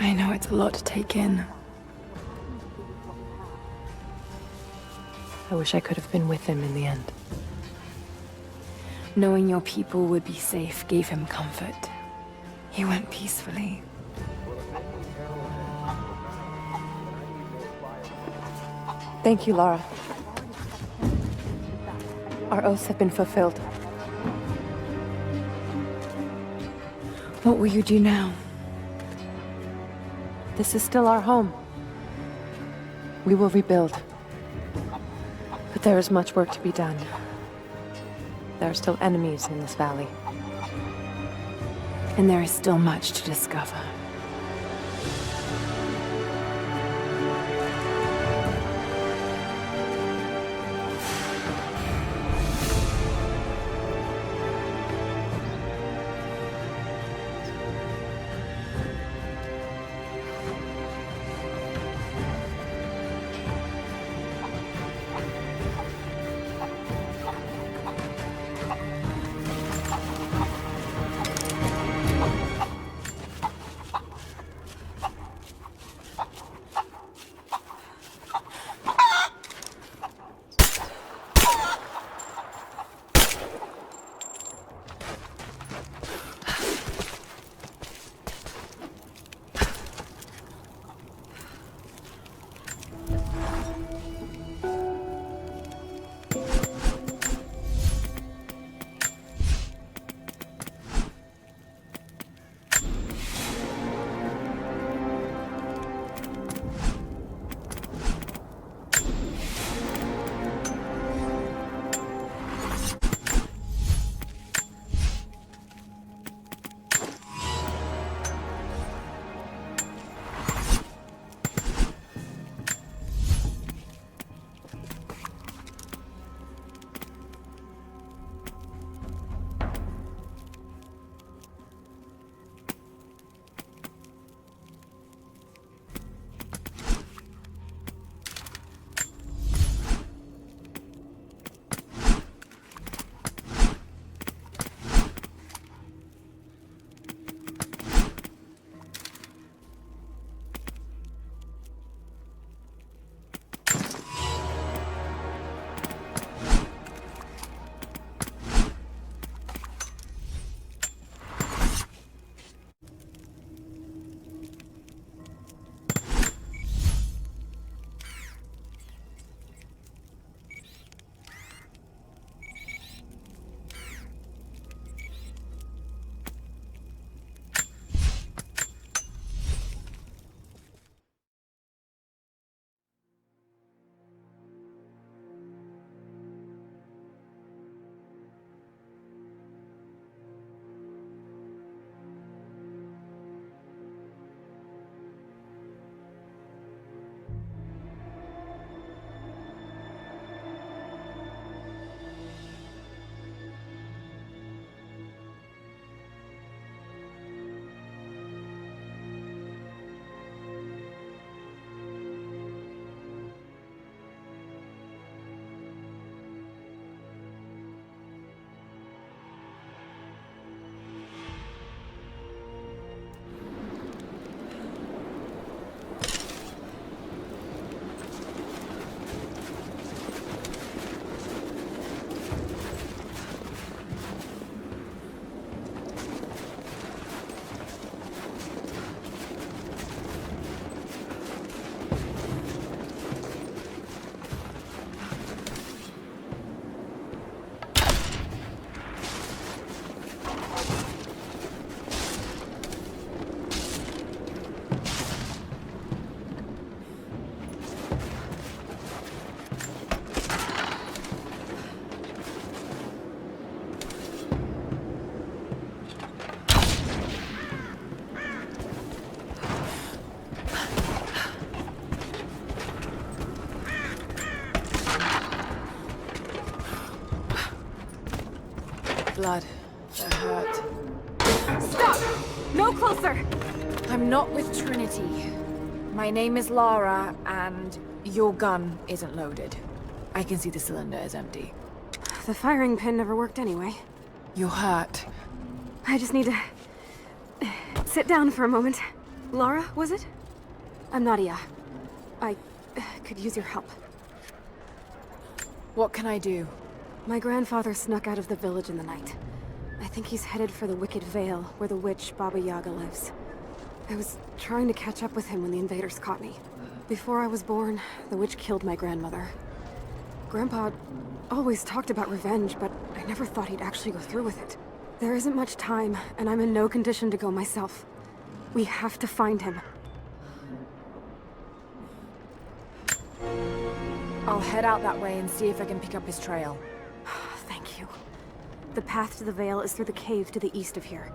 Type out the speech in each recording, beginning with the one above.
I know it's a lot to take in. I wish I could have been with him in the end. Knowing your people would be safe gave him comfort. He went peacefully. Thank you, Lara. Our oaths have been fulfilled. What will you do now? This is still our home. We will rebuild. But there is much work to be done. There are still enemies in this valley. And there is still much to discover. Blood. They're hurt. Stop! No closer! I'm not with Trinity. My name is Lara, and your gun isn't loaded. I can see the cylinder is empty. The firing pin never worked anyway. You're hurt. I just need to sit down for a moment. Laura, was it? I'm Nadia. I could use your help. What can I do? My grandfather snuck out of the village in the night. I think he's headed for the Wicked Vale, where the witch Baba Yaga lives. I was trying to catch up with him when the invaders caught me. Before I was born, the witch killed my grandmother. Grandpa always talked about revenge, but I never thought he'd actually go through with it. There isn't much time, and I'm in no condition to go myself. We have to find him. I'll head out that way and see if I can pick up his trail. Thank you. The path to the Vale is through the cave to the east of here.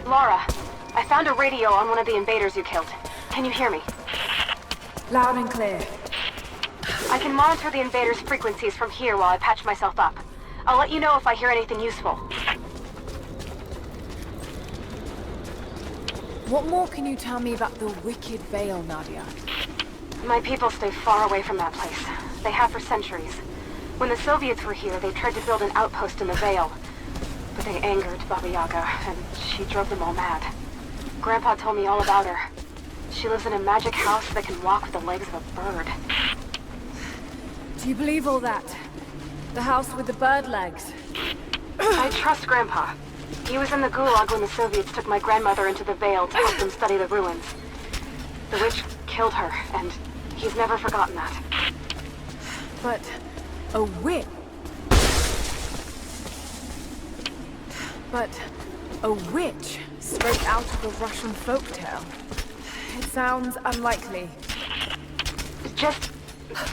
Laura, I found a radio on one of the invaders you killed. Can you hear me? Loud and clear. I can monitor the invaders' frequencies from here while I patch myself up. I'll let you know if I hear anything useful. What more can you tell me about the Wicked Vale, Nadia? My people stay far away from that place. They have for centuries. When the Soviets were here, they tried to build an outpost in the Vale. But they angered Baba Yaga, and she drove them all mad. Grandpa told me all about her. She lives in a magic house that can walk with the legs of a bird. Do you believe all that? The house with the bird legs? I trust Grandpa. He was in the Gulag when the Soviets took my grandmother into the Vale to help them study the ruins. The witch killed her, and he's never forgotten that. But a witch? But a witch straight out of a Russian folktale. It sounds unlikely. Just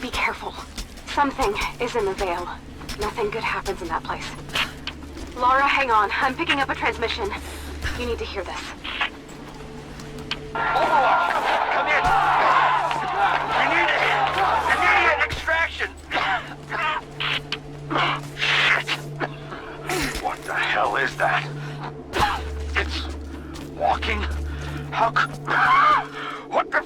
be careful. Something is in the Vale. Nothing good happens in that place. Laura, hang on. I'm picking up a transmission. You need to hear this. Overlord, come in. We need immediate extraction. What the hell is that? It's walking? How What the?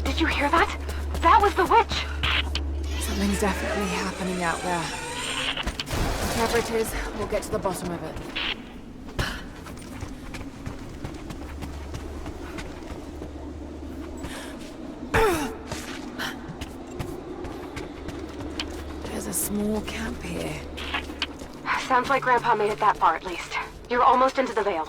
Did you hear that? That was the witch! Something's definitely happening out there. Whatever it is, we'll get to the bottom of it. There's a small camp here. Sounds like Grandpa made it that far at least. You're almost into the Vale.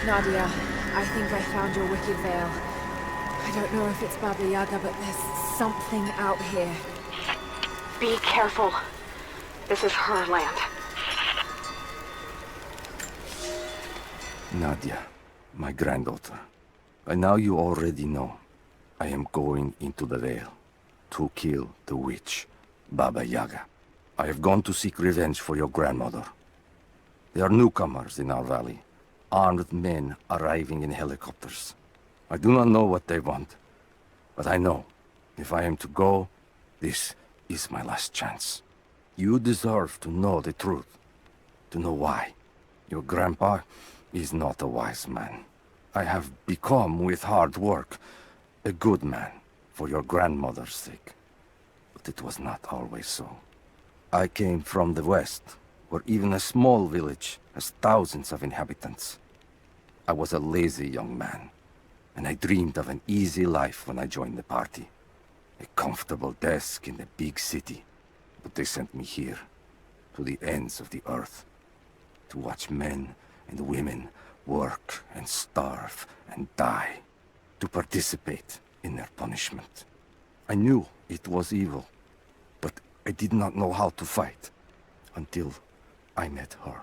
Nadia, I think I found your wicked veil. I don't know if it's Baba Yaga, but there's something out here. Be careful. This is her land. Nadia, my granddaughter. By now you already know. I am going into the Vale to kill the witch, Baba Yaga. I have gone to seek revenge for your grandmother. There are newcomers in our valley. Armed men arriving in helicopters. I do not know what they want, but I know if I am to go, this is my last chance. You deserve to know the truth, to know why. Your grandpa is not a wise man. I have become, with hard work, a good man for your grandmother's sake. But it was not always so. I came from the west, where even a small village has thousands of inhabitants. I was a lazy young man, and I dreamed of an easy life when I joined the party. A comfortable desk in a big city. But they sent me here, to the ends of the earth, to watch men and women work and starve and die, to participate in their punishment. I knew it was evil, but I did not know how to fight, until I met her.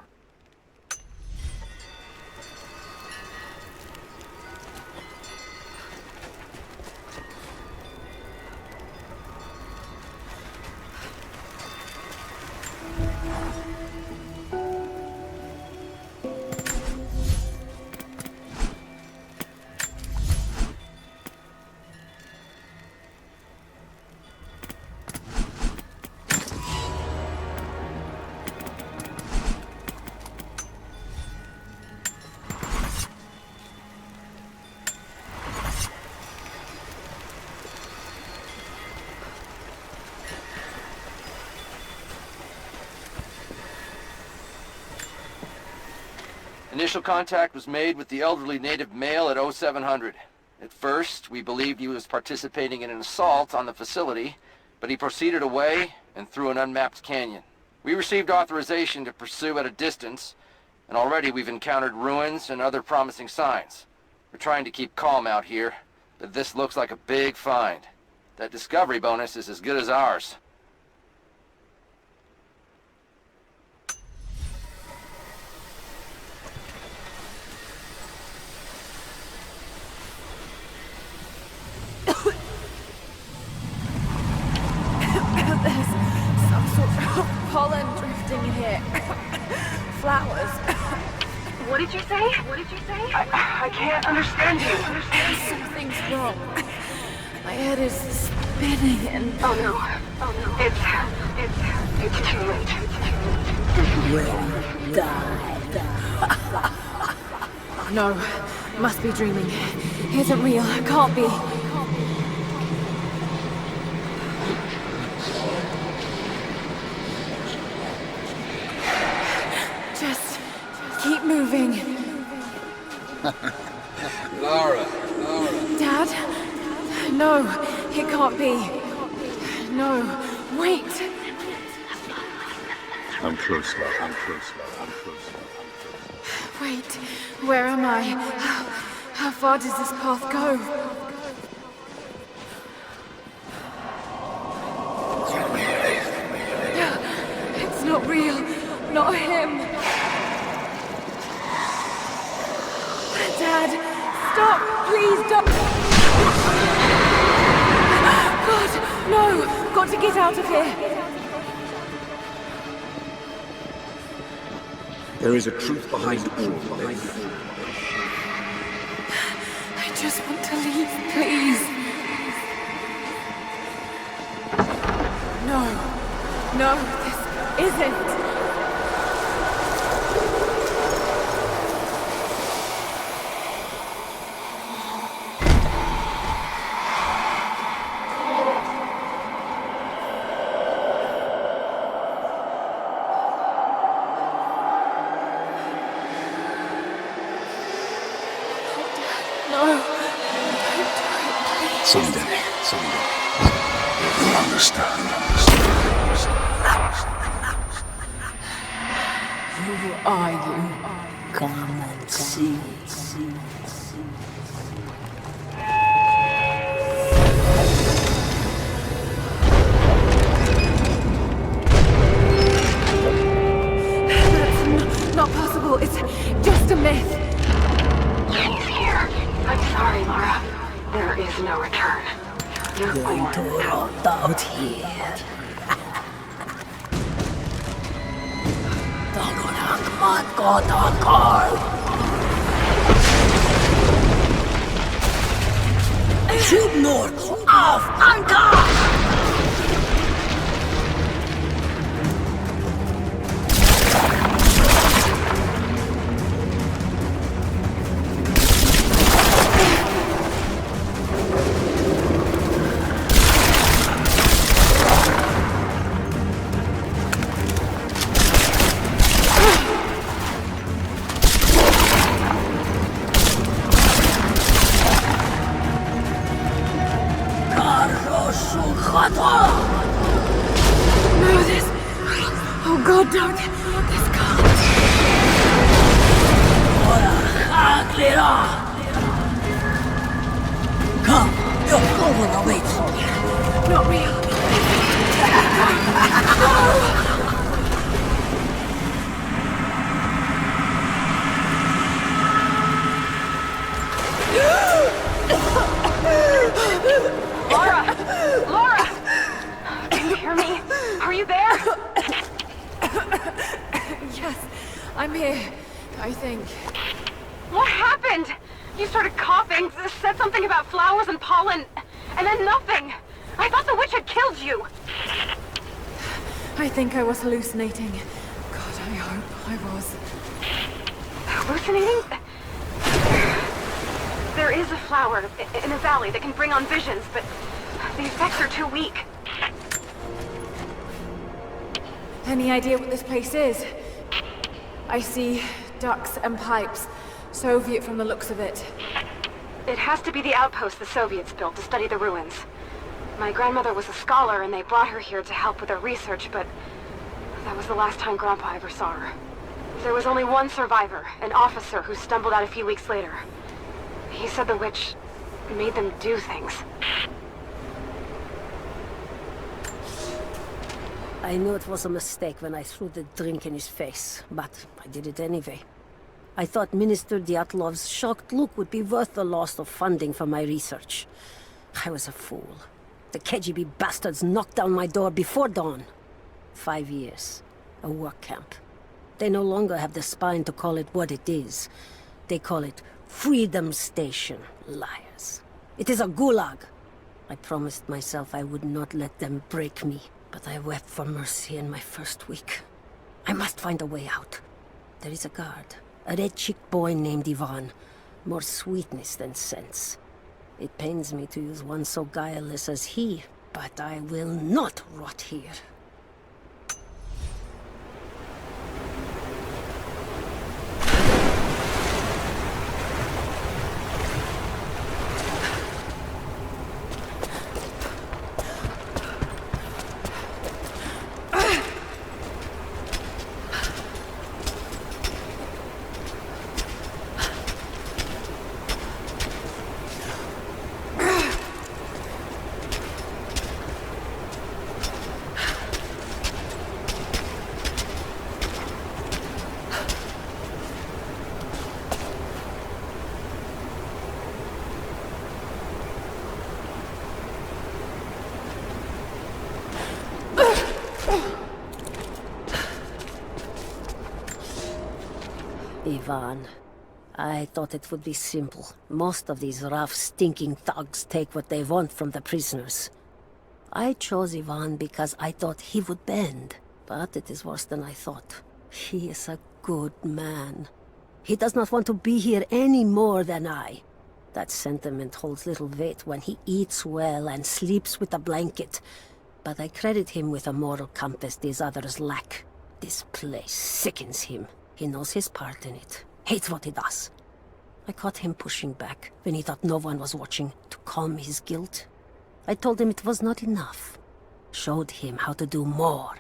Initial contact was made with the elderly native male at 0700. At first, we believed he was participating in an assault on the facility, but he proceeded away and through an unmapped canyon. We received authorization to pursue at a distance, and already we've encountered ruins and other promising signs. We're trying to keep calm out here, but this looks like a big find. That discovery bonus is as good as ours. Pollen drifting in here. Flowers. What did you say? What did you say? I can't understand you. Something's wrong. My head is spinning and... Oh no. Oh no. It's too late. No, must be dreaming. Isn't real. Can't be. Just keep moving. Lara. Dad? No, it can't be. No, wait. I'm close, Lara. Wait, where am I? How far does this path go? It's not real. Not him. Dad, stop! Please don't! God, God! No! Got to get out of here! There is a truth behind all this. I just want to leave, please. No. No, this isn't. Someday. You'll understand. Who are you? Come and see. That's not possible. It's just a myth. He's here. I'm sorry, Laura. There is no return. You're Going to rot out here. Shoot north! Off anchor! No, this... Oh God, don't. This can't. Come, your over awaits. Not real. Laura! Laura! Can you hear me? Are you there? Yes, I'm here. I think. What happened? You started coughing, said something about flowers and pollen, and then nothing. I thought the witch had killed you. I think I was hallucinating. God, I hope I was. Hallucinating? There is a flower in a valley that can bring on visions, but the effects are too weak. Any idea what this place is? I see ducts and pipes. Soviet from the looks of it. It has to be the outpost the Soviets built to study the ruins. My grandmother was a scholar and they brought her here to help with her research, but that was the last time Grandpa ever saw her. There was only one survivor, an officer who stumbled out a few weeks later. He said the witch made them do things. I knew it was a mistake when I threw the drink in his face, but I did it anyway. I thought Minister Dyatlov's shocked look would be worth the loss of funding for my research. I was a fool. The KGB bastards knocked down my door before dawn. 5 years. A work camp. They no longer have the spine to call it what it is. They call it Freedom Station. Liars. It is a gulag. I promised myself I would not let them break me, but I wept for mercy in my first week. I must find a way out. There is a guard. A red-cheeked boy named Ivan. More sweetness than sense. It pains me to use one so guileless as he, but I will not rot here. Ivan. I thought it would be simple. Most of these rough, stinking thugs take what they want from the prisoners. I chose Ivan because I thought he would bend, but it is worse than I thought. He is a good man. He does not want to be here any more than I. That sentiment holds little weight when he eats well and sleeps with a blanket, but I credit him with a moral compass these others lack. This place sickens him. He knows his part in it, hates what he does. I caught him pushing back when he thought no one was watching to calm his guilt. I told him it was not enough. Showed him how to do more.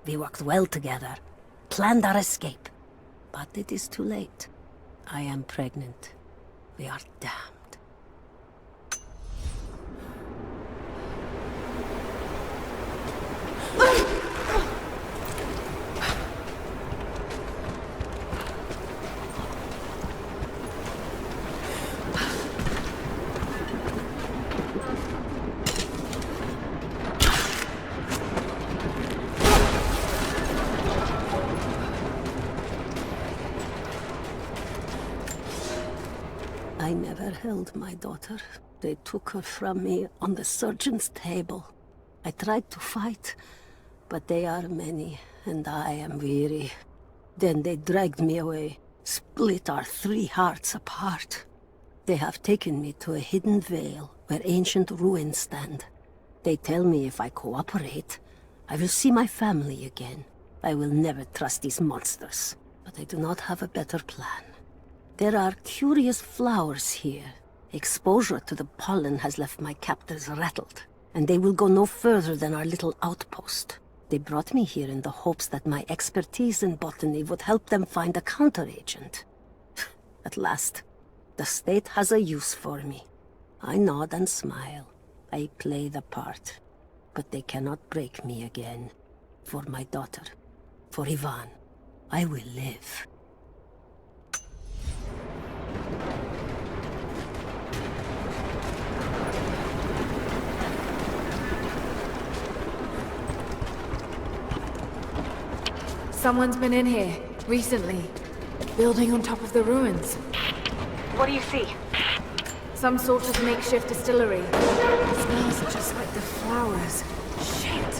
We worked well together, planned our escape. But it is too late. I am pregnant. We are damned. I never held my daughter. They took her from me on the surgeon's table. I tried to fight, but they are many, and I am weary. Then they dragged me away, split our 3 hearts apart. They have taken me to a hidden vale where ancient ruins stand. They tell me if I cooperate, I will see my family again. I will never trust these monsters, but I do not have a better plan. There are curious flowers here. Exposure to the pollen has left my captors rattled, and they will go no further than our little outpost. They brought me here in the hopes that my expertise in botany would help them find a counteragent. At last, the state has a use for me. I nod and smile. I play the part. But they cannot break me again. For my daughter, for Ivan, I will live. Someone's been in here, recently. Building on top of the ruins. What do you see? Some sort of makeshift distillery. It smells just like the flowers. Shit!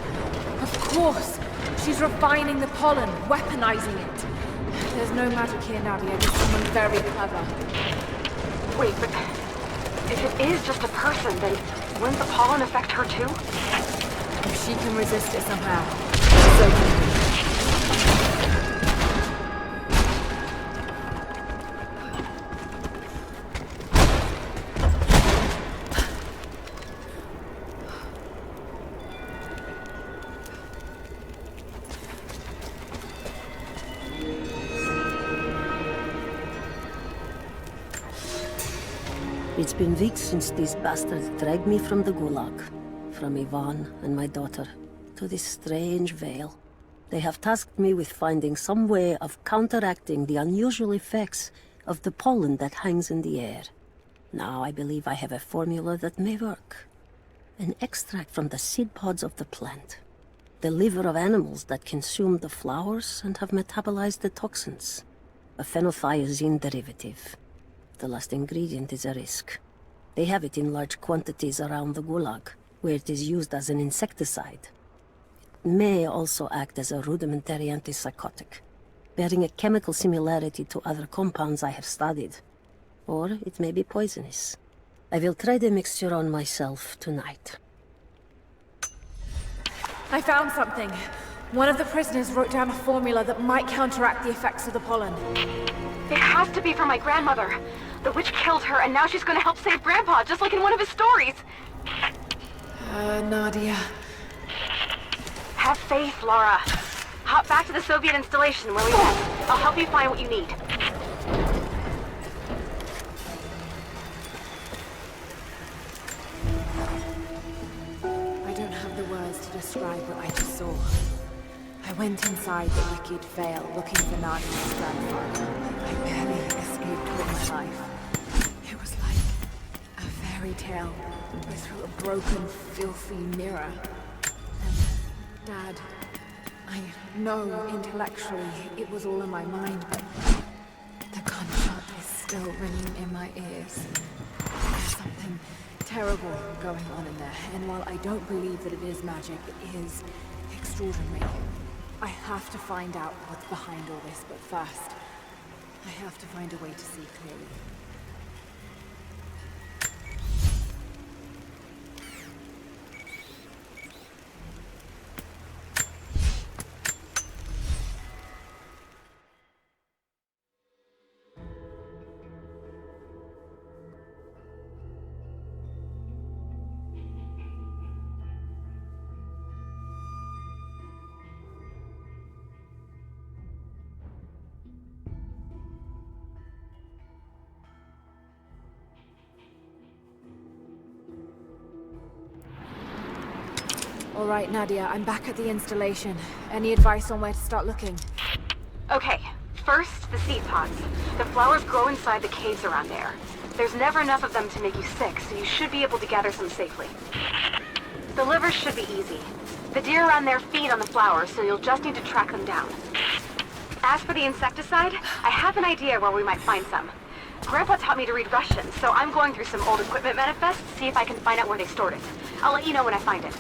Of course! She's refining the pollen, weaponizing it. There's no magic here, Nadia, just someone very clever. Wait, but if it is just a person, then wouldn't the pollen affect her too? If she can resist it somehow, so can we. It's been weeks since these bastards dragged me from the Gulag, from Ivan and my daughter, to this strange vale. They have tasked me with finding some way of counteracting the unusual effects of the pollen that hangs in the air. Now I believe I have a formula that may work. An extract from the seed pods of the plant. The liver of animals that consumed the flowers and have metabolized the toxins. A phenothiazine derivative. The last ingredient is a risk. They have it in large quantities around the Gulag, where it is used as an insecticide. It may also act as a rudimentary antipsychotic, bearing a chemical similarity to other compounds I have studied. Or it may be poisonous. I will try the mixture on myself tonight. I found something. One of the prisoners wrote down a formula that might counteract the effects of the pollen. It has to be for my grandmother. The witch killed her, and now she's going to help save Grandpa, just like in one of his stories. Nadia. Have faith, Laura. Hop back to the Soviet installation where we met. I'll help you find what you need. I don't have the words to describe what I just saw. I went inside the wicked vale looking for Nadia's grandfather. I barely escaped with my life. It was like a fairy tale, but through a broken, filthy mirror. And Dad, I know intellectually it was all in my mind, but the still ringing in my ears. There's something terrible going on in there, and while I don't believe that it is magic, it is extraordinary. I have to find out what's behind all this, but first, I have to find a way to see clearly. All right, Nadia, I'm back at the installation. Any advice on where to start looking? Okay, first, the seed pods. The flowers grow inside the caves around there. There's never enough of them to make you sick, so you should be able to gather some safely. The livers should be easy. The deer around there feed on the flowers, so you'll just need to track them down. As for the insecticide, I have an idea where we might find some. Grandpa taught me to read Russian, so I'm going through some old equipment manifests to see if I can find out where they stored it. I'll let you know when I find it.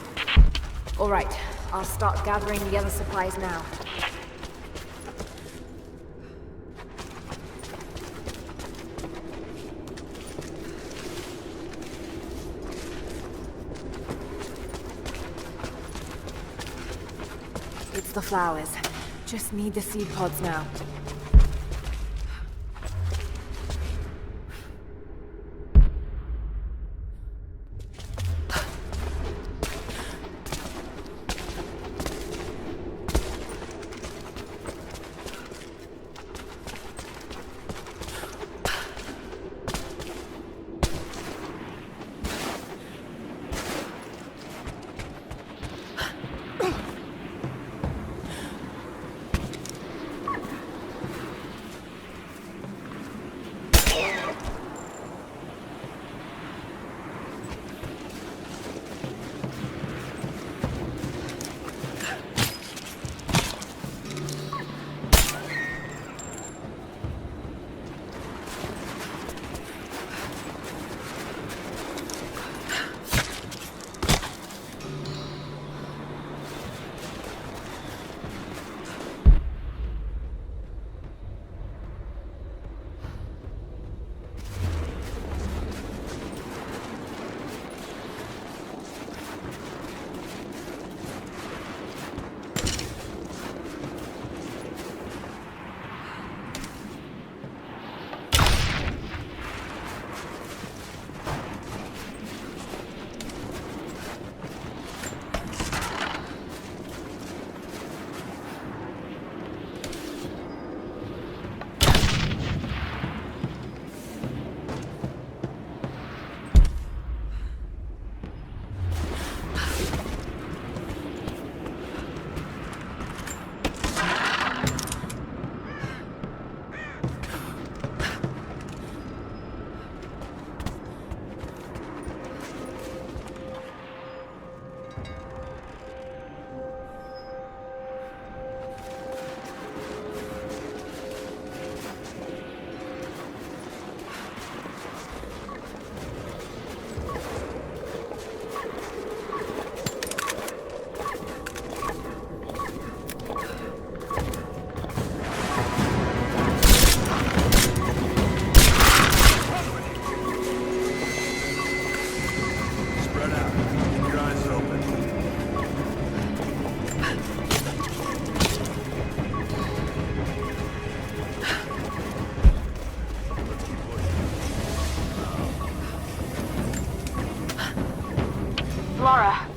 All right, I'll start gathering the other supplies now. It's the flowers. Just need the seed pods now.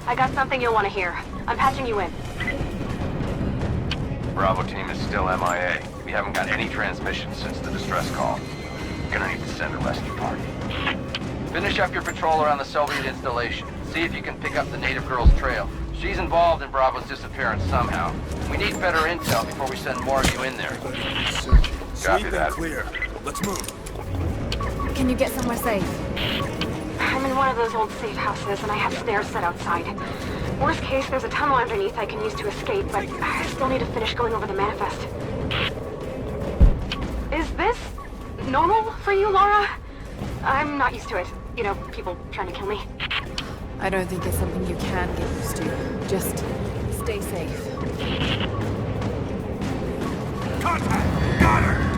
I got something you'll want to hear. I'm patching you in. Bravo team is still MIA. We haven't got any transmissions since the distress call. Gonna need to send a rescue party. Finish up your patrol around the Soviet installation. See if you can pick up the native girl's trail. She's involved in Bravo's disappearance somehow. We need better intel before we send more of you in there. Copy that. Clear. Let's move. Can you get somewhere safe? I'm in one of those old safe houses, and I have stairs set outside. Worst case, there's a tunnel underneath I can use to escape, but I still need to finish going over the manifest. Is this normal for you, Laura? I'm not used to it. You know, people trying to kill me. I don't think it's something you can get used to. Just stay safe. Contact! Got her!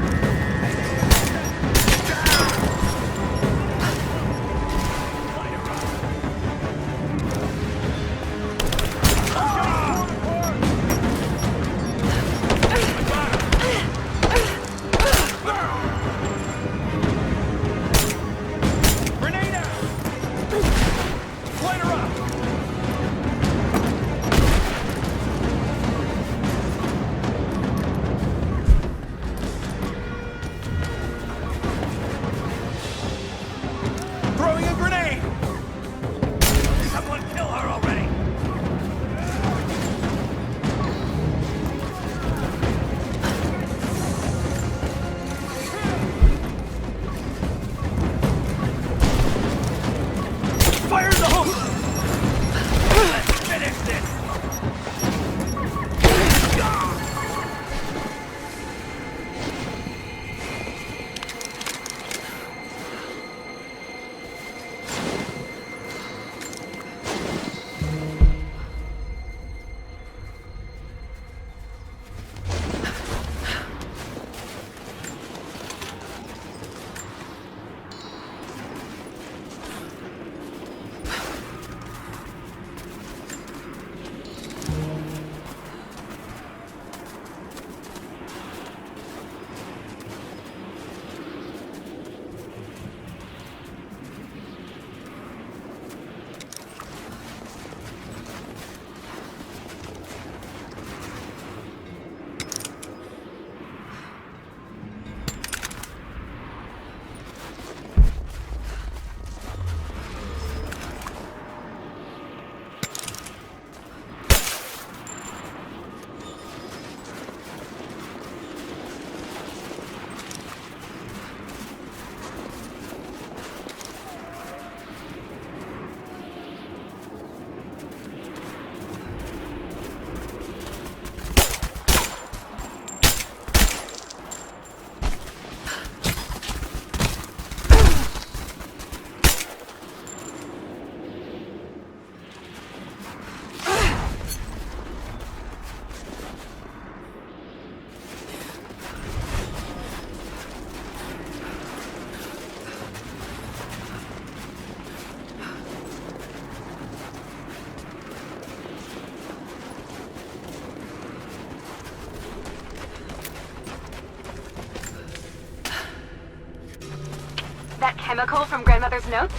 That chemical from Grandmother's notes?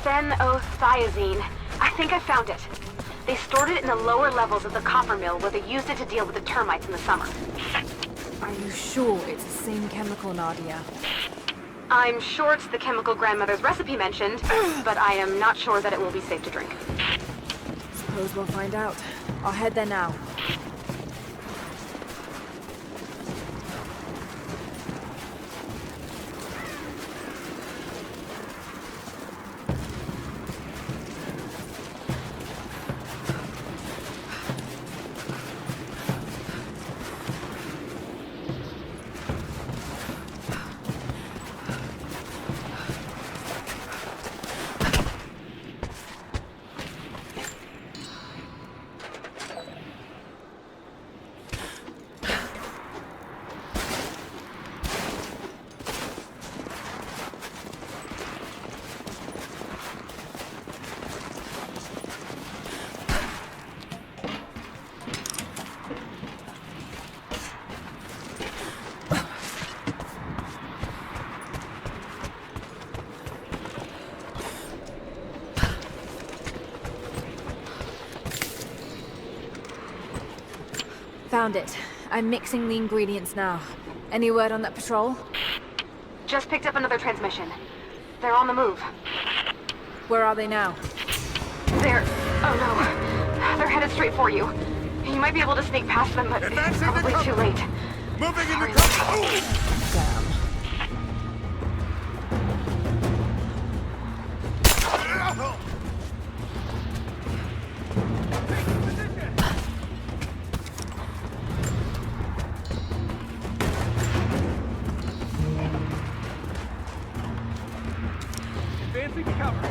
Phenothiazine. I think I found it. They stored it in the lower levels of the copper mill where they used it to deal with the termites in the summer. Are you sure it's the same chemical, Nadia? I'm sure it's the chemical Grandmother's recipe mentioned, but I am not sure that it will be safe to drink. Suppose we'll find out. I'll head there now. Found it. I'm mixing the ingredients now. Any word on that patrol? Just picked up another transmission. They're on the move. Where are they now? They're... oh no. They're headed straight for you. You might be able to sneak past them, but it's probably too late. Moving into cover! Damn. Advancing to cover.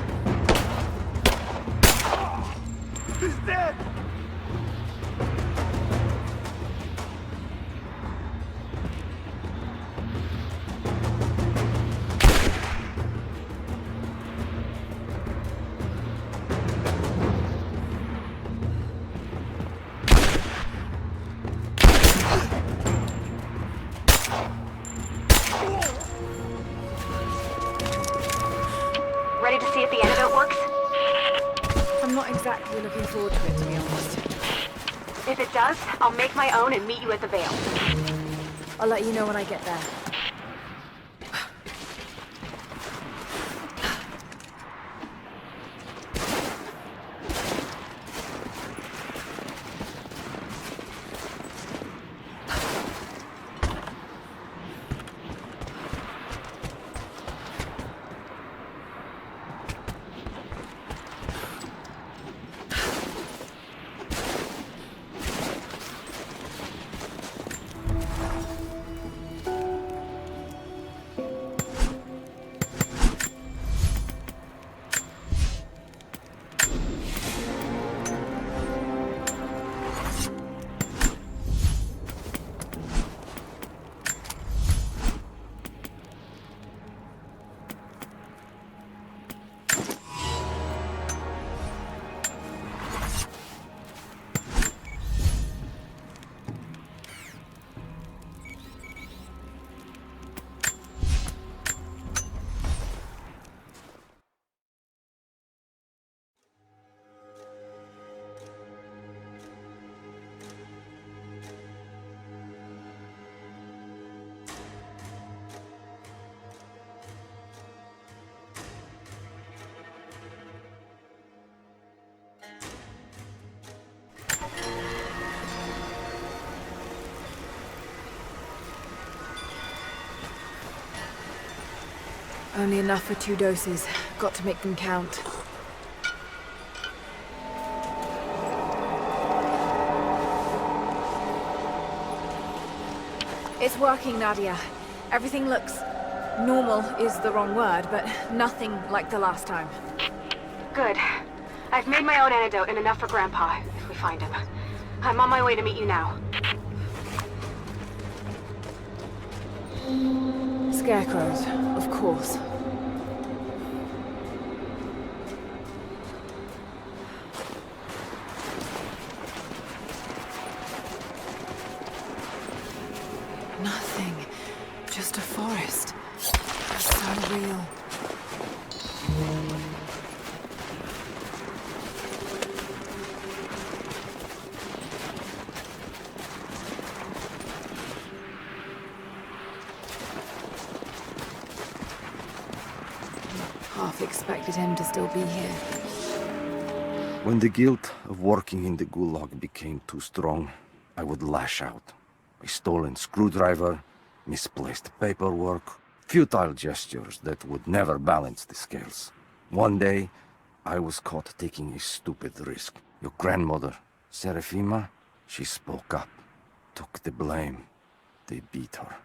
He's dead! Ready to see if the antidote works? I'm not exactly looking forward to it, to be honest. If it does, I'll make my own and meet you at the Vale. I'll let you know when I get there. Only enough for 2 doses. Got to make them count. It's working, Nadia. Everything looks... normal is the wrong word, but nothing like the last time. Good. I've made my own antidote and enough for Grandpa, if we find him. I'm on my way to meet you now. Scarecrows, of course. Nothing. Just a forest. So real. Half expected him to still be here. When the guilt of working in the gulag became too strong, I would lash out. A stolen screwdriver, misplaced paperwork, futile gestures that would never balance the scales. One day, I was caught taking a stupid risk. Your grandmother, Serafima, she spoke up, took the blame. They beat her,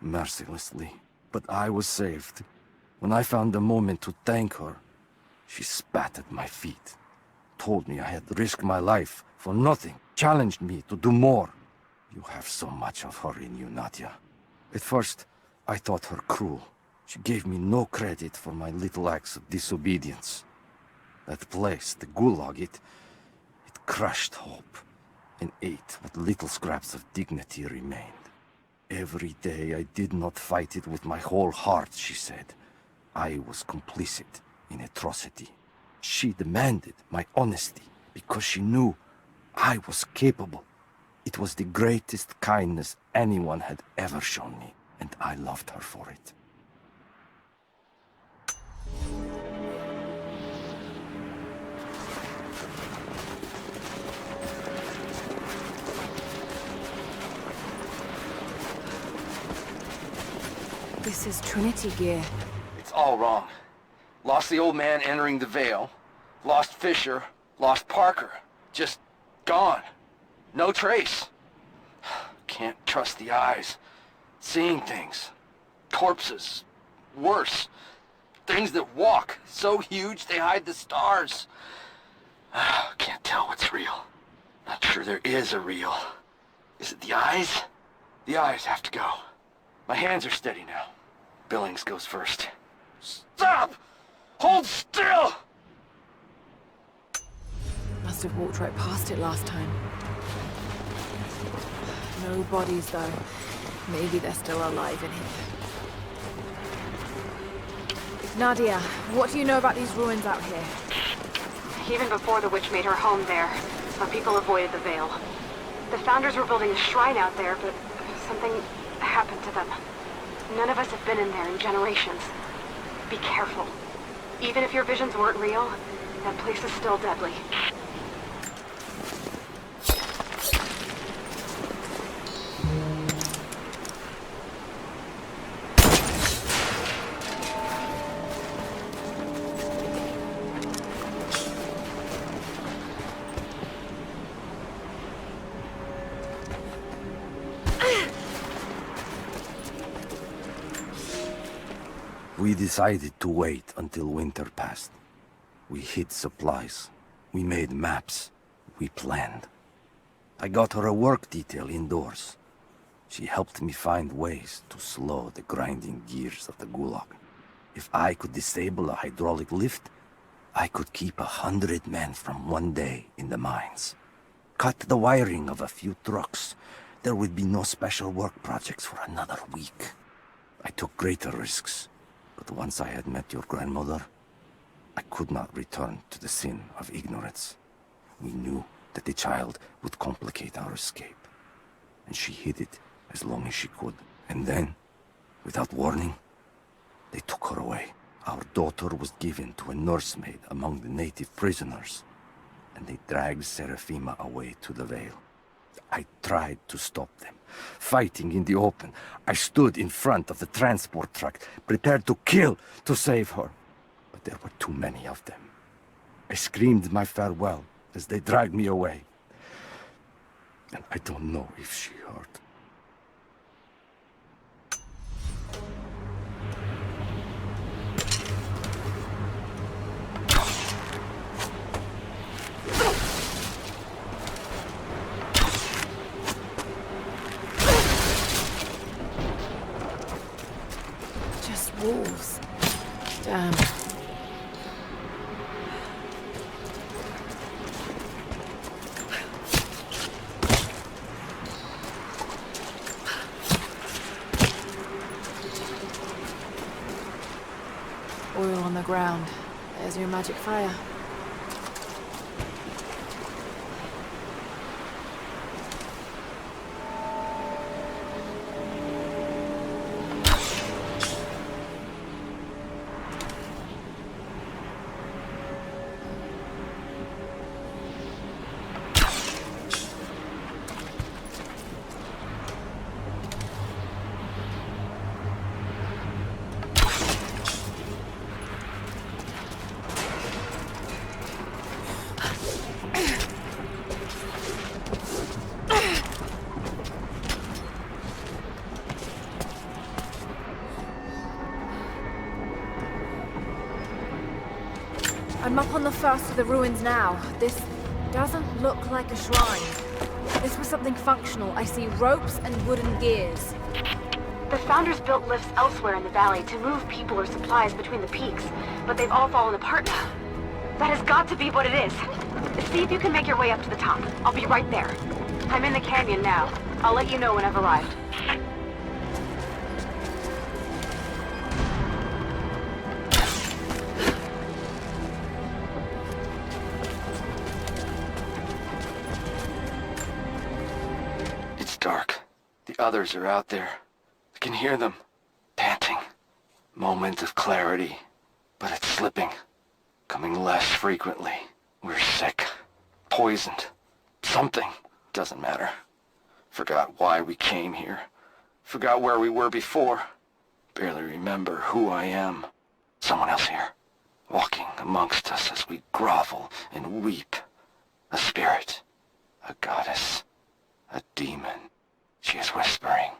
mercilessly. But I was saved. When I found the moment to thank her, she spat at my feet, told me I had risked my life for nothing, challenged me to do more. You have so much of her in you, Nadia. At first, I thought her cruel. She gave me no credit for my little acts of disobedience. That place, the gulag, it crushed hope and ate what little scraps of dignity remained. Every day I did not fight it with my whole heart, she said. I was complicit in atrocity. She demanded my honesty because she knew I was capable. It was the greatest kindness anyone had ever shown me, and I loved her for it. This is Trinity gear. It's all wrong. Lost the old man entering the Vale. Lost Fisher. Lost Parker. Just gone. No trace. Can't trust the eyes. Seeing things. Corpses. Worse. things that walk. So huge they hide the stars. Can't tell what's real. Not sure there is a real. Is it the eyes? The eyes have to go. My hands are steady now. Billings goes first. Stop! Hold still! Must have walked right past it last time. No bodies, though. Maybe they're still alive in here. Nadia, what do you know about these ruins out here? Even before the witch made her home there, our people avoided the Veil. The Founders were building a shrine out there, but something happened to them. None of us have been in there in generations. Be careful. Even if your visions weren't real, that place is still deadly. We decided to wait until winter passed. We hid supplies. We made maps. We planned. I got her a work detail indoors. She helped me find ways to slow the grinding gears of the Gulag. If I could disable a hydraulic lift, I could keep 100 men from one day in the mines. Cut the wiring of a few trucks. There would be no special work projects for another week. I took greater risks. But once I had met your grandmother, I could not return to the sin of ignorance. We knew that the child would complicate our escape, and she hid it as long as she could. And then, without warning, they took her away. Our daughter was given to a nursemaid among the native prisoners, and they dragged Seraphima away to the Veil. I tried to stop them, fighting in the open. I stood in front of the transport truck, prepared to kill to save her. But there were too many of them. I screamed my farewell as they dragged me away. And I don't know if she heard. Wolves. Damn. Oil on the ground. There's your magic fire. I'm up on the first of the ruins now. This doesn't look like a shrine. This was something functional. I see ropes and wooden gears. The Founders built lifts elsewhere in the valley to move people or supplies between the peaks, but they've all fallen apart now. That has got to be what it is. See if you can make your way up to the top. I'll be right there. I'm in the canyon now. I'll let you know when I've arrived. It's dark. The others are out there. I can hear them, panting. Moment of clarity, but it's slipping. Coming less frequently. We're sick. Poisoned. Something. Doesn't matter. Forgot why we came here. Forgot where we were before. Barely remember who I am. Someone else here. Walking amongst us as we grovel and weep. A spirit. A goddess. A demon. She is whispering.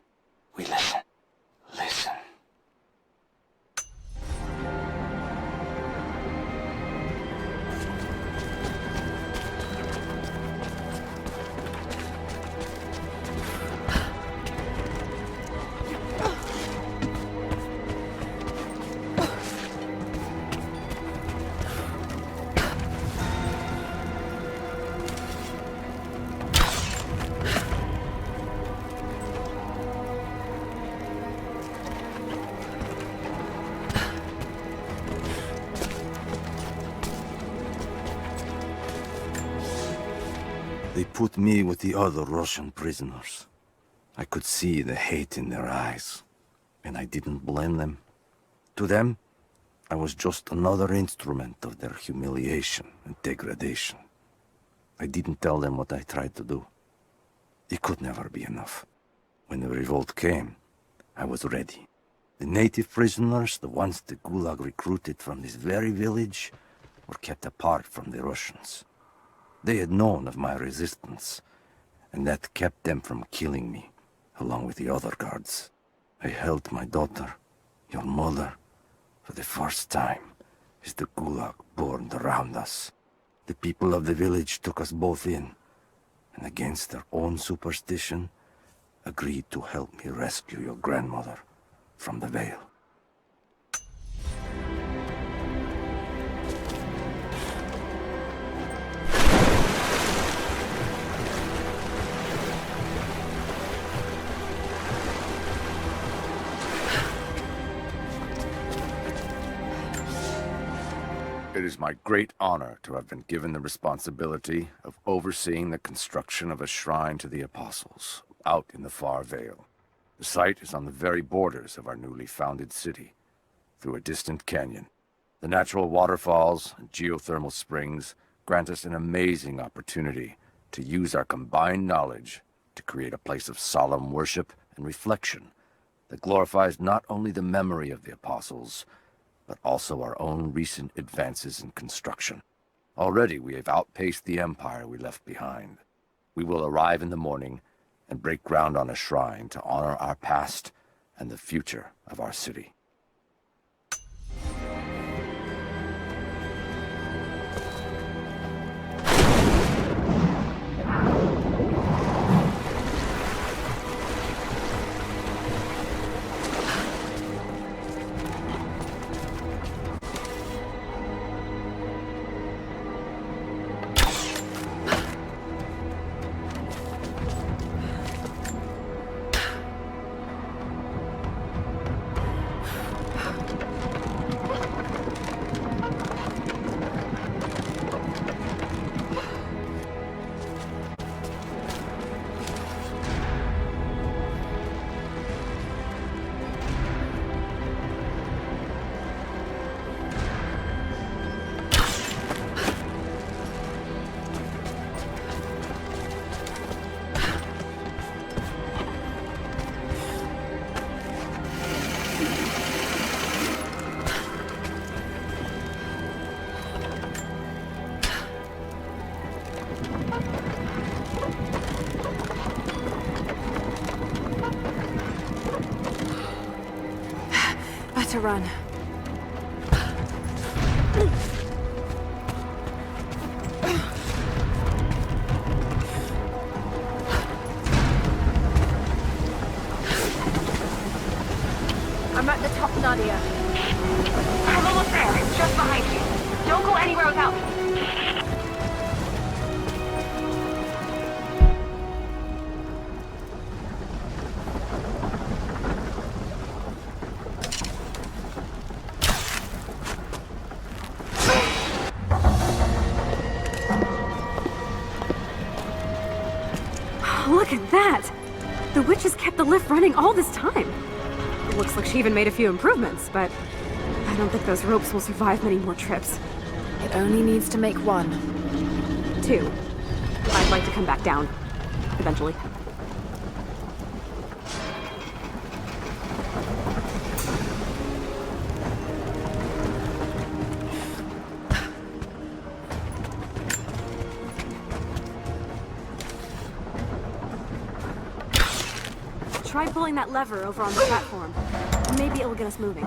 We listen. Listen. They put me with the other Russian prisoners. I could see the hate in their eyes, and I didn't blame them. To them, I was just another instrument of their humiliation and degradation. I didn't tell them what I tried to do. It could never be enough. When the revolt came, I was ready. The native prisoners, the ones the Gulag recruited from this very village, were kept apart from the Russians. They had known of my resistance, and that kept them from killing me, along with the other guards. I held my daughter, your mother, for the first time, as the Gulag burned around us. The people of the village took us both in, and against their own superstition, agreed to help me rescue your grandmother from the Veil. It is my great honor to have been given the responsibility of overseeing the construction of a shrine to the Apostles, out in the far Vale. The site is on the very borders of our newly founded city, through a distant canyon. The natural waterfalls and geothermal springs grant us an amazing opportunity to use our combined knowledge to create a place of solemn worship and reflection that glorifies not only the memory of the Apostles, but also our own recent advances in construction. Already we have outpaced the empire we left behind. We will arrive in the morning and break ground on a shrine to honor our past and the future of our city. To run. I'm at the top, Nadia. I'm almost there, just behind you. Don't go anywhere without me. Look at that! The witch has kept the lift running all this time. It looks like she even made a few improvements, but I don't think those ropes will survive many more trips. It only needs to make one. 2. I'd like to come back down. Eventually. Try pulling that lever over on the platform. Maybe it'll get us moving.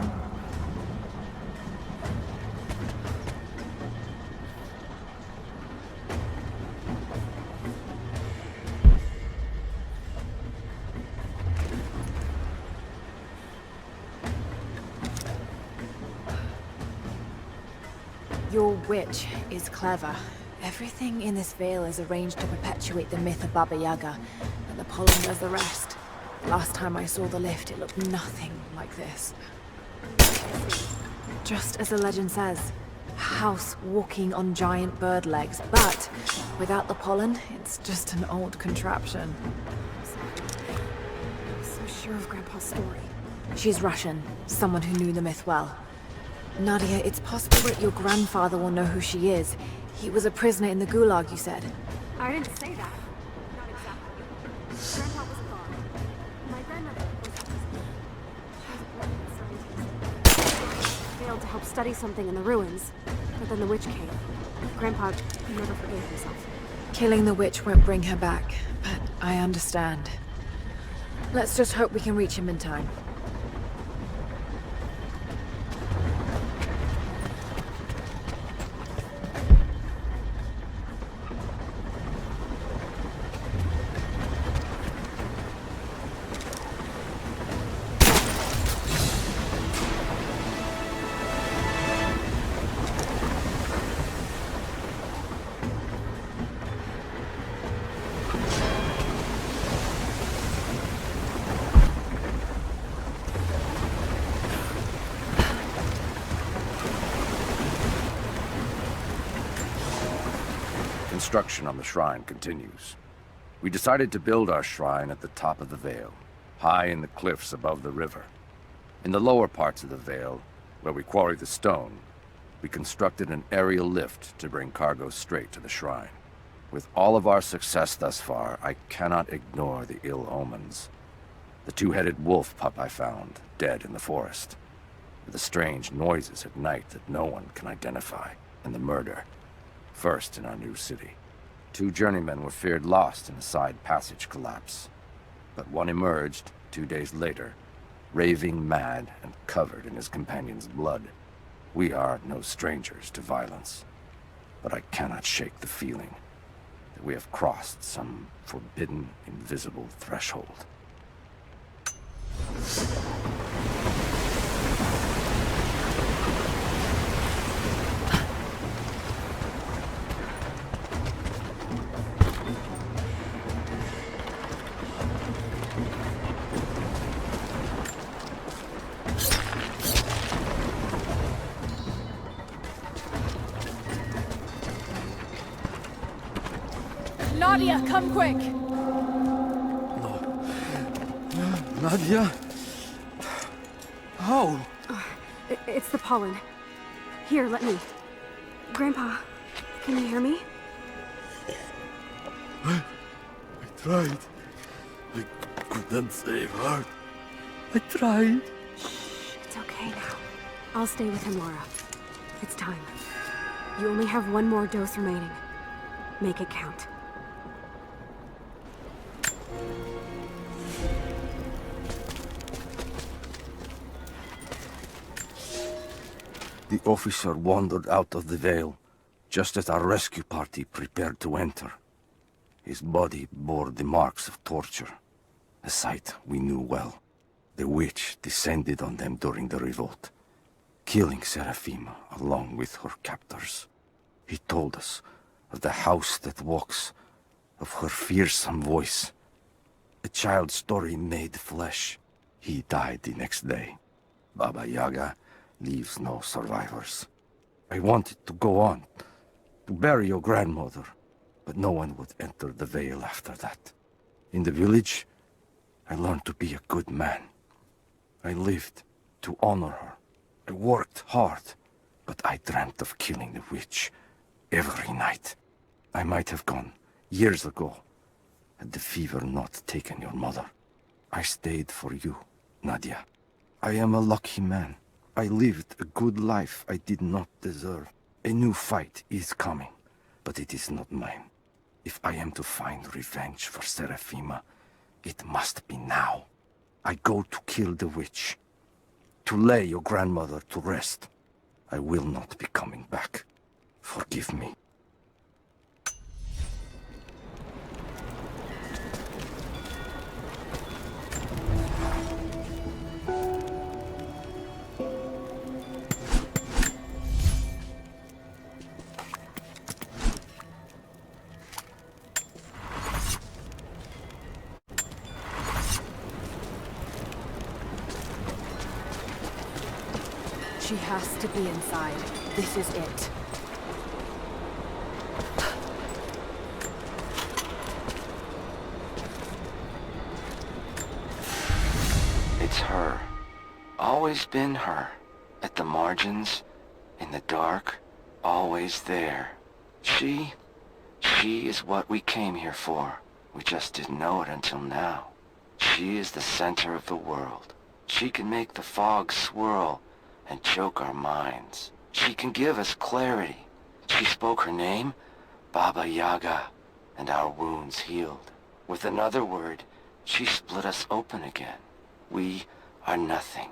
Your witch is clever. Everything in this veil is arranged to perpetuate the myth of Baba Yaga, and the pollen does the rest. Last time I saw the lift, it looked nothing like this. Just as the legend says, house walking on giant bird legs, but without the pollen, it's just an old contraption. I'm so sure of Grandpa's story. She's Russian, someone who knew the myth well. Nadia, it's possible that your grandfather will know who she is. He was a prisoner in the Gulag, you said. I didn't say that. Not exactly. Grandpa was gone. My grandmother was a prisoner. She was a brilliant scientist. Failed to help study something in the ruins, but then the witch came. Grandpa never forgave himself. Killing the witch won't bring her back, but I understand. Let's just hope we can reach him in time. Construction on the shrine continues. We decided to build our shrine at the top of the Vale, high in the cliffs above the river. In the lower parts of the Vale, where we quarry the stone, we constructed an aerial lift to bring cargo straight to the shrine. With all of our success thus far, I cannot ignore the ill omens. The two-headed wolf pup I found, dead in the forest. The strange noises at night that no one can identify, and the murder. First in our new city. 2 journeymen were feared lost in a side passage collapse. But one emerged 2 days later, raving mad and covered in his companion's blood. We are no strangers to violence, but I cannot shake the feeling that we have crossed some forbidden, invisible threshold. Nadia, come quick! No. Nadia? How? It's the pollen. Here, let me. Grandpa, can you hear me? I tried. I couldn't save her. I tried. Shh, it's okay now. I'll stay with him, Laura. It's time. You only have 1 more dose remaining. Make it count. The officer wandered out of the Vale, just as our rescue party prepared to enter. His body bore the marks of torture, a sight we knew well. The witch descended on them during the revolt, killing Seraphima along with her captors. He told us of the house that walks, of her fearsome voice. A child's story made flesh. He died the next day. Baba Yaga leaves no survivors. I wanted to go on, to bury your grandmother, but no one would enter the Vale after that. In the village, I learned to be a good man. I lived to honor her. I worked hard, but I dreamt of killing the witch every night. I might have gone years ago, had the fever not taken your mother. I stayed for you, Nadia. I am a lucky man. I lived a good life I did not deserve. A new fight is coming, but it is not mine. If I am to find revenge for Seraphima, it must be now. I go to kill the witch, to lay your grandmother to rest. I will not be coming back. Forgive me. She has to be inside. This is it. It's her. Always been her. At the margins, in the dark, always there. She is what we came here for. We just didn't know it until now. She is the center of the world. She can make the fog swirl and choke our minds. She can give us clarity. She spoke her name, Baba Yaga, and our wounds healed. With another word, she split us open again. We are nothing,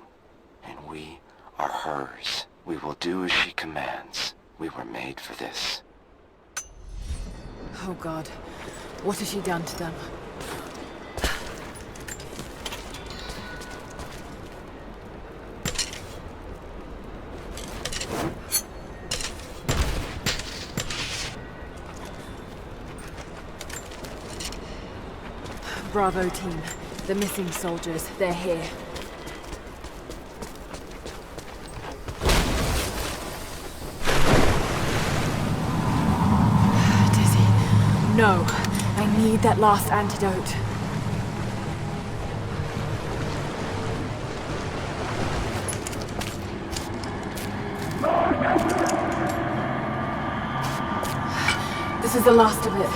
and we are hers. We will do as she commands. We were made for this. Oh God, what has she done to them? Bravo team, the missing soldiers, they're here. No, I need that last antidote. This is the last of it.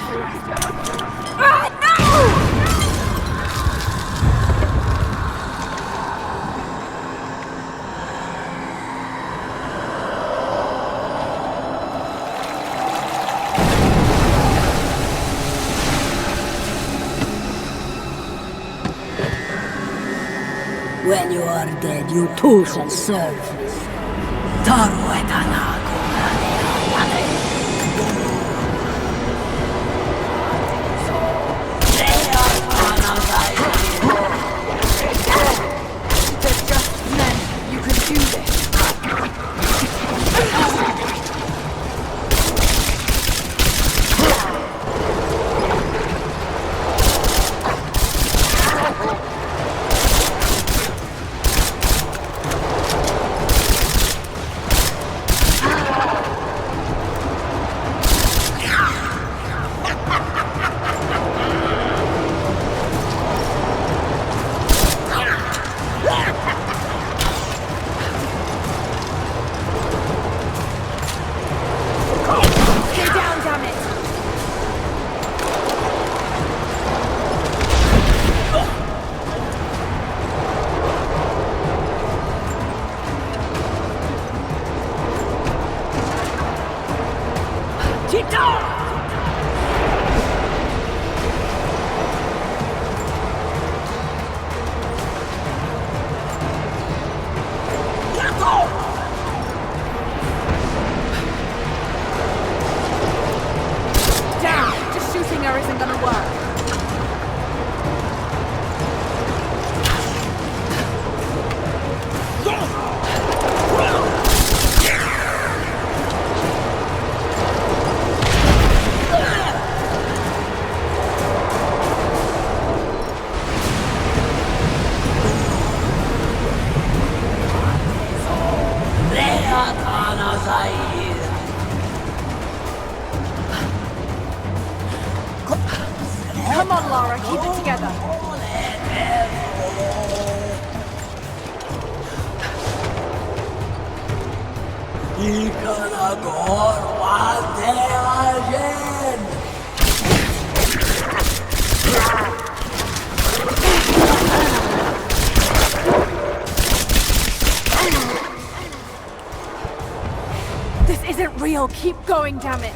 Ah, no! When you are dead, you too shall serve. Taru et anago. They're just men. You can do this. Come on, Lara, keep it together. This isn't real. Keep going, damn it.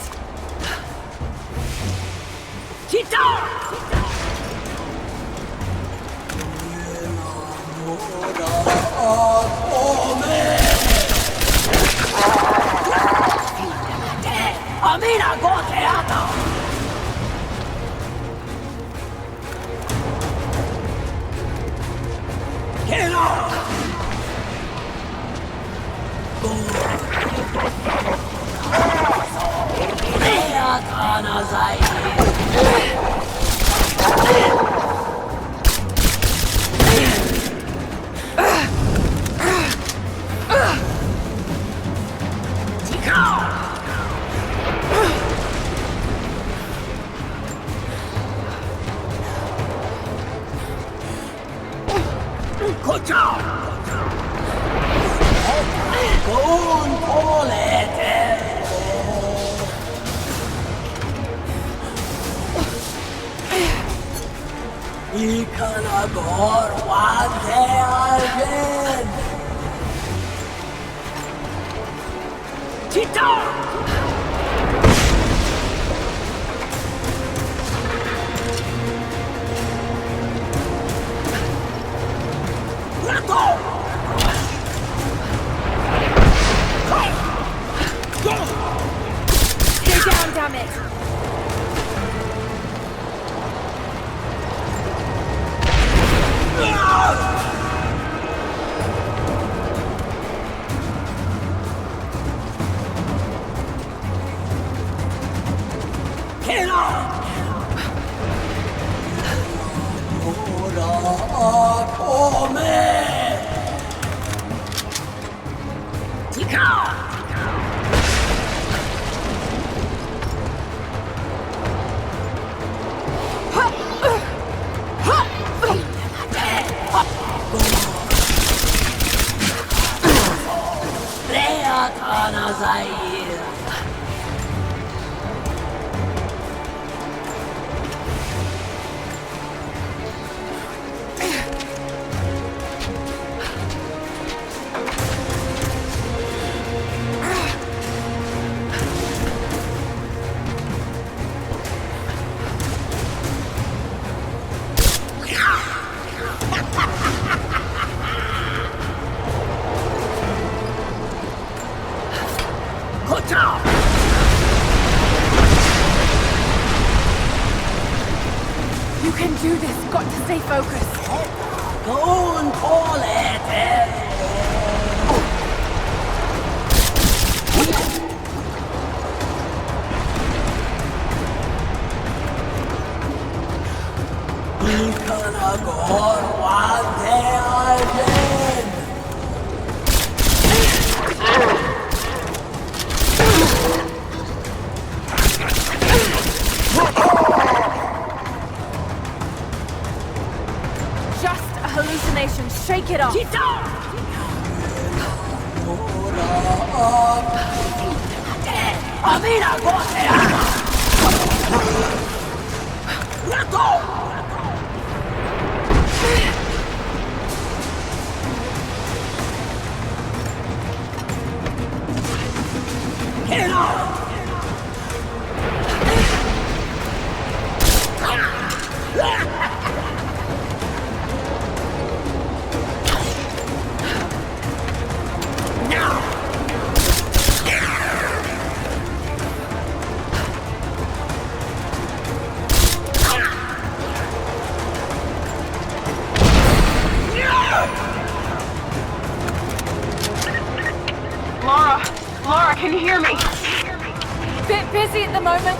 Stay down, damn it! You can do this. Got to stay focused. Go and call it. Just a hallucination. Shake it off. Laura, can you hear me? Bit busy at the moment.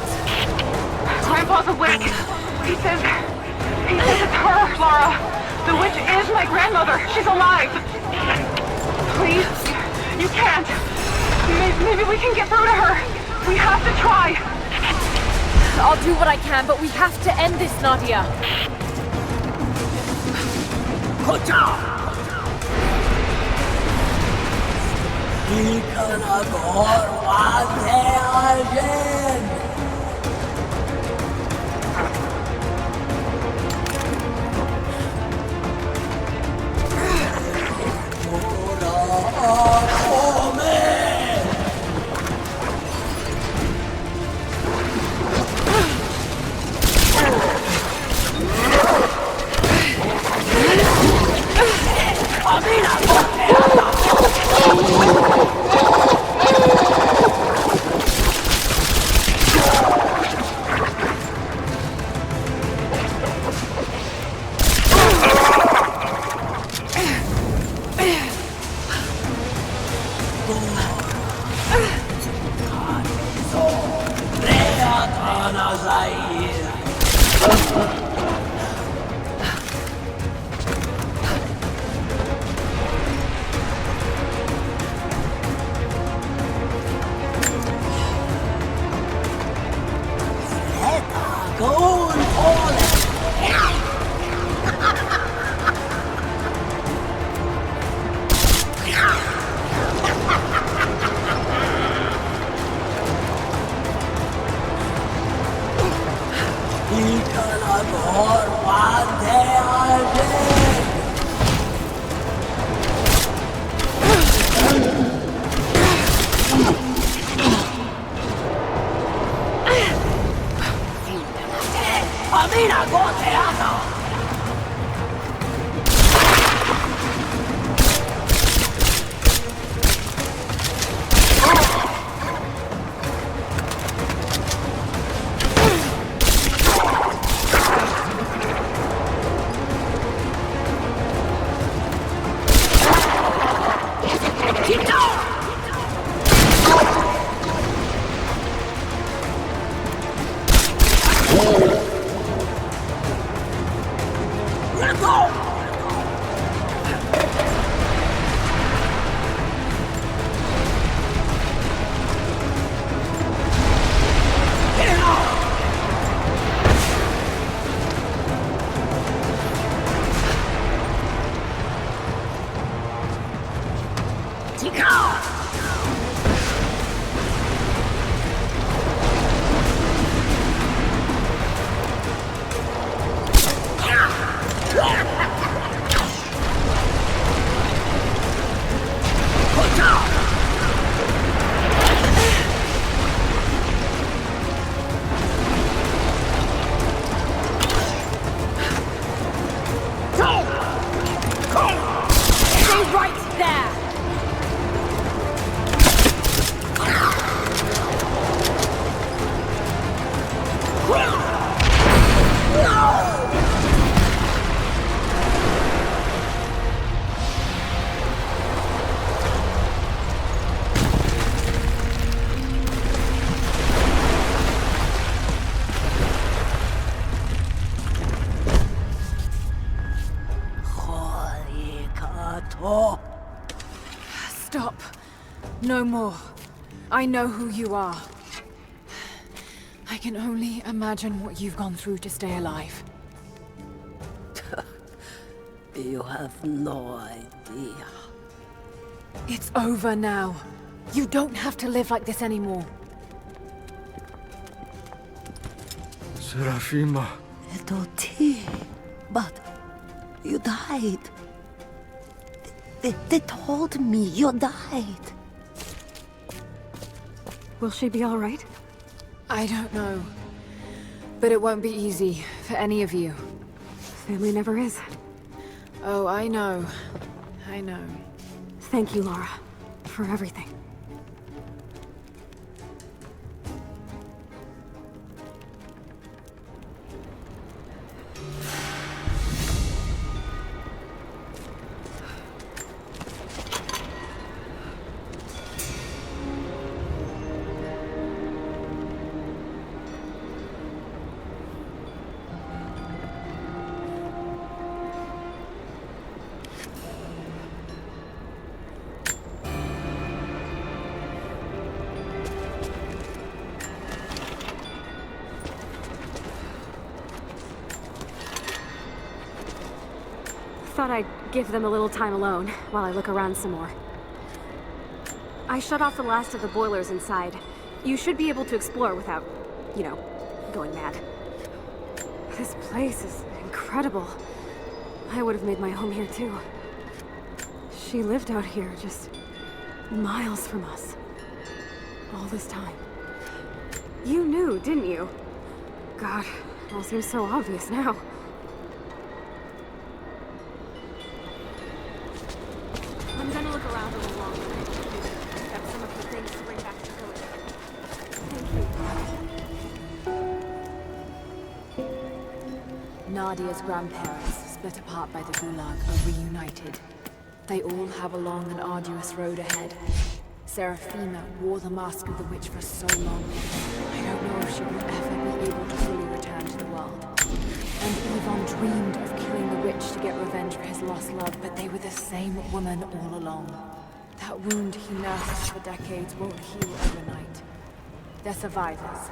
Grandpa's awake. He says it's her, Laura. The witch is my grandmother. She's alive. Please, you can't. Maybe we can get through to her. We have to try. I'll do what I can, but we have to end this, Nadia. Stop. No more. I know who you are. I can only imagine what you've gone through to stay alive. You have no idea. It's over now. You don't have to live like this anymore. Serafima. Doti, but you died. They told me you died. Will she be all right? I don't know. But it won't be easy for any of you. Family never is. Oh, I know. I know. Thank you, Laura, for everything. Thought I'd give them a little time alone while I look around some more. I shut off the last of the boilers inside. You should be able to explore without, you know, going mad. This place is incredible. I would have made my home here too. She lived out here just miles from us. All this time. You knew, didn't you? God, it all seems so obvious now. I'm gonna look around a little longer. Grab some of the things to bring back to the village. Thank you. Nadia's grandparents, split apart by the Gulag, are reunited. They all have a long and arduous road ahead. Serafima wore the mask of the witch for so long. I don't know if she will ever be able to fully return to the world. And Yvonne dreamed of killing the witch to get revenge for his lost love, but they were the same woman all along. That wound he nursed for decades won't heal overnight. They're survivors.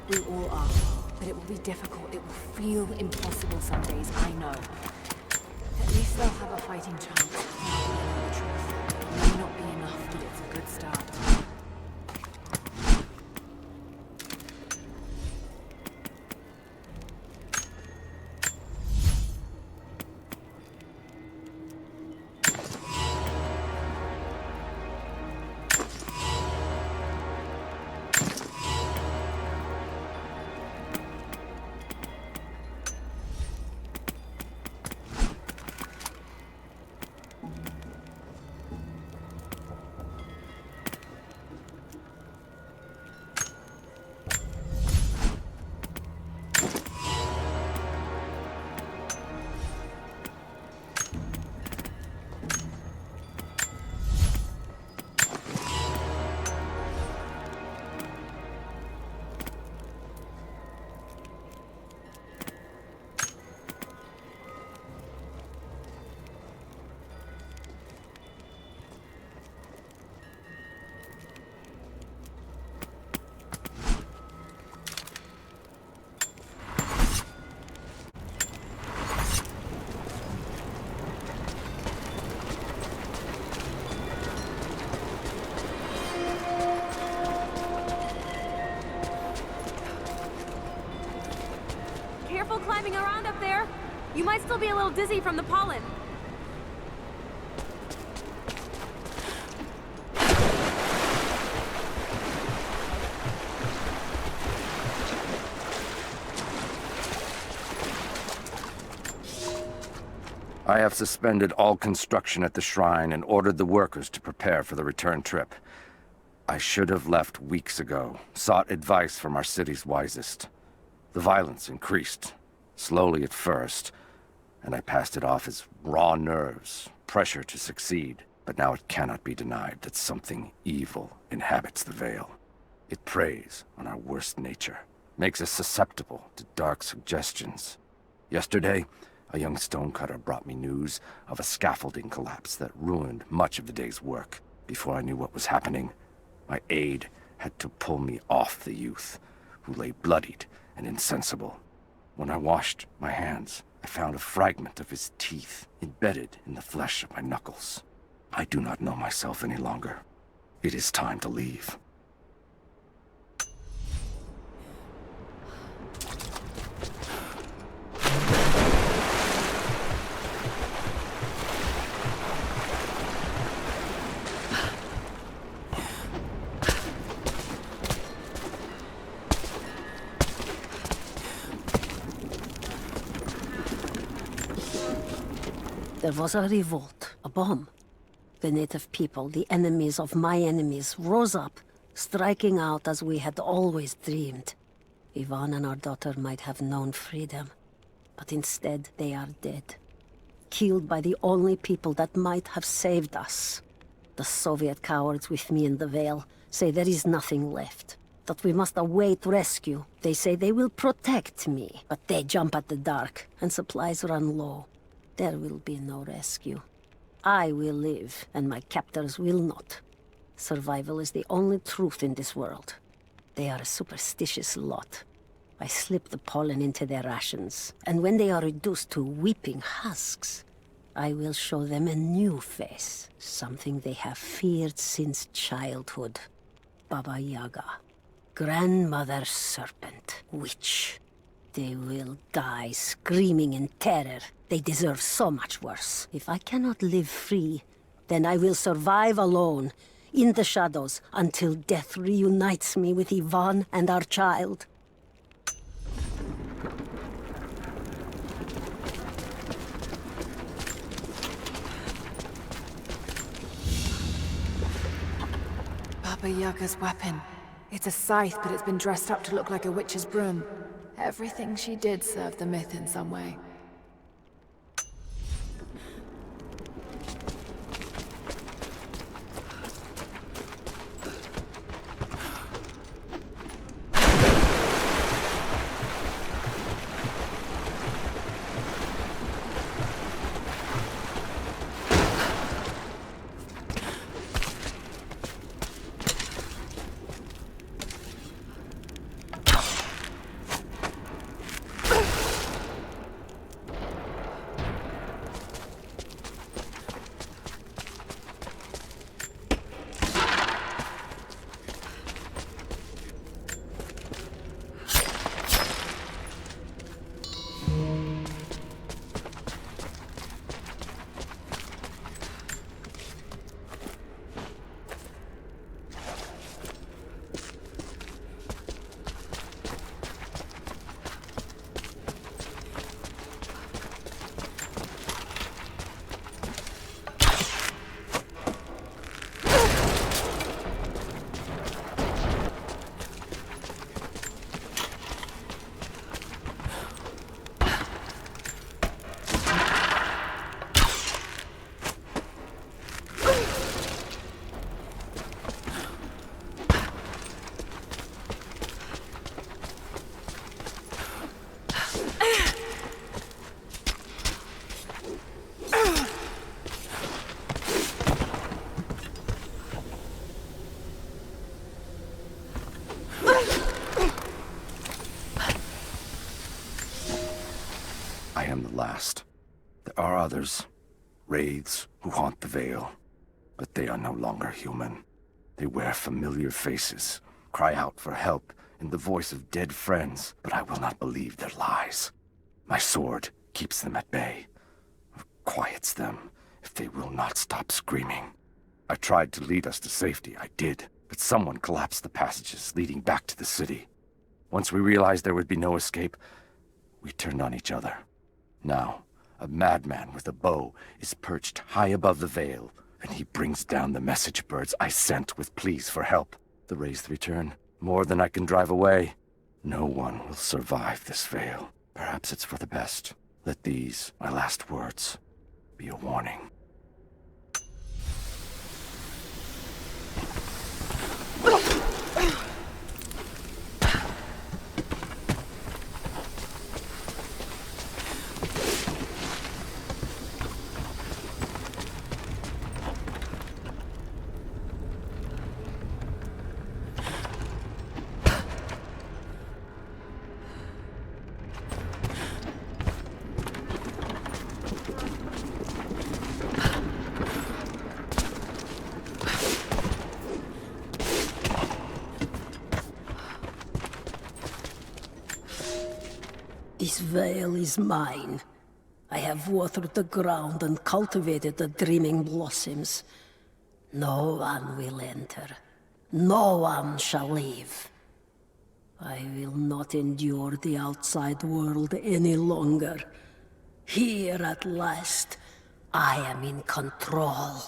We all are. But it will be difficult. It will feel impossible some days, I know. At least they'll have a fighting chance of knowing the truth. It may not be enough, but it's a good start. climbing around up there. You might still be a little dizzy from the pollen. I have suspended all construction at the shrine and ordered the workers to prepare for the return trip. I should have left weeks ago, sought advice from our city's wisest. The violence increased, slowly at first, and I passed it off as raw nerves, pressure to succeed. But now it cannot be denied that something evil inhabits the Vale. It preys on our worst nature, makes us susceptible to dark suggestions. Yesterday, a young stonecutter brought me news of a scaffolding collapse that ruined much of the day's work. Before I knew what was happening, my aide had to pull me off the youth, who lay bloodied and insensible. When I washed my hands, I found a fragment of his teeth embedded in the flesh of my knuckles. I do not know myself any longer. It is time to leave. There was a revolt, a bomb. The native people, the enemies of my enemies, rose up, striking out as we had always dreamed. Ivan and our daughter might have known freedom, but instead they are dead. Killed by the only people that might have saved us. The Soviet cowards with me in the Vale say there is nothing left, that we must await rescue. They say they will protect me, but they jump at the dark, and supplies run low. There will be no rescue. I will live, and my captors will not. Survival is the only truth in this world. They are a superstitious lot. I slip the pollen into their rations, and when they are reduced to weeping husks, I will show them a new face, something they have feared since childhood. Baba Yaga, grandmother serpent, witch. They will die screaming in terror. They deserve so much worse. If I cannot live free, then I will survive alone, in the shadows, until death reunites me with Ivan and our child. Baba Yaga's weapon. It's a scythe, but it's been dressed up to look like a witch's broom. Everything she did served the myth in some way. Last. There are others, wraiths who haunt the Vale, but they are no longer human. They wear familiar faces, cry out for help in the voice of dead friends, but I will not believe their lies. My sword keeps them at bay, quiets them if they will not stop screaming. I tried to lead us to safety, I did, but someone collapsed the passages leading back to the city. Once we realized there would be no escape, we turned on each other. Now, a madman with a bow is perched high above the veil, and he brings down the message birds I sent with pleas for help. The wraiths return, more than I can drive away. No one will survive this veil. Perhaps it's for the best. Let these, my last words, be a warning. This veil is mine. I have watered the ground and cultivated the dreaming blossoms. No one will enter. No one shall leave. I will not endure the outside world any longer. Here at last, I am in control.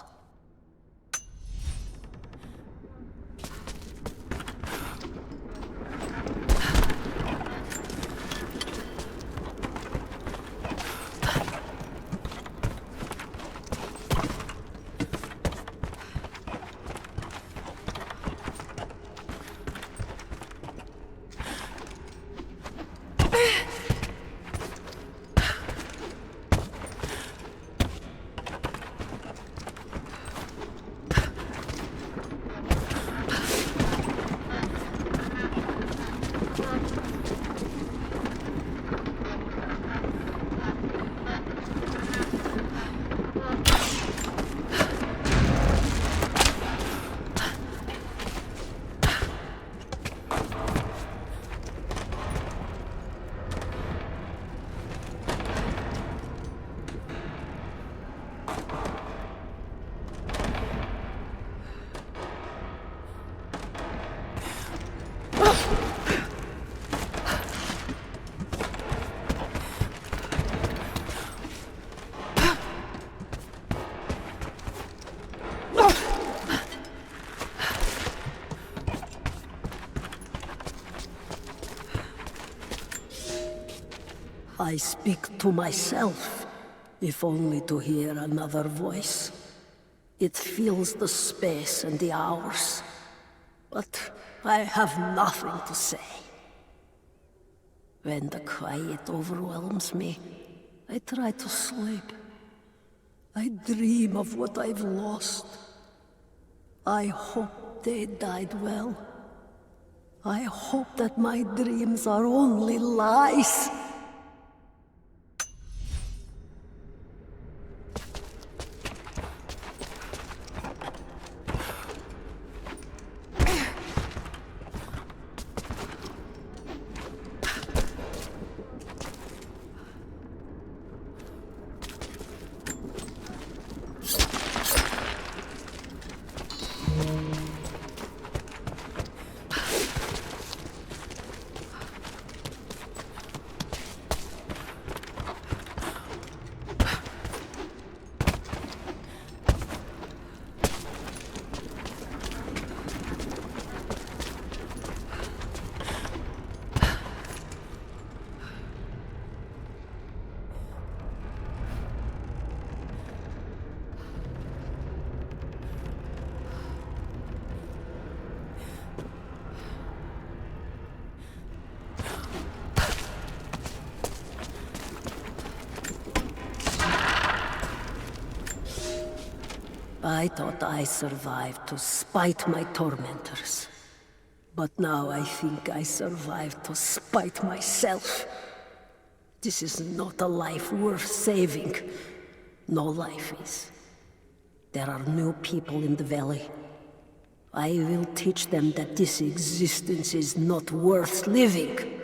I speak to myself, if only to hear another voice. It fills the space and the hours, but I have nothing to say. When the quiet overwhelms me, I try to sleep. I dream of what I've lost. I hope they died well. I hope that my dreams are only lies. I thought I survived to spite my tormentors. But now I think I survived to spite myself. This is not a life worth saving. No life is. There are new people in the valley. I will teach them that this existence is not worth living.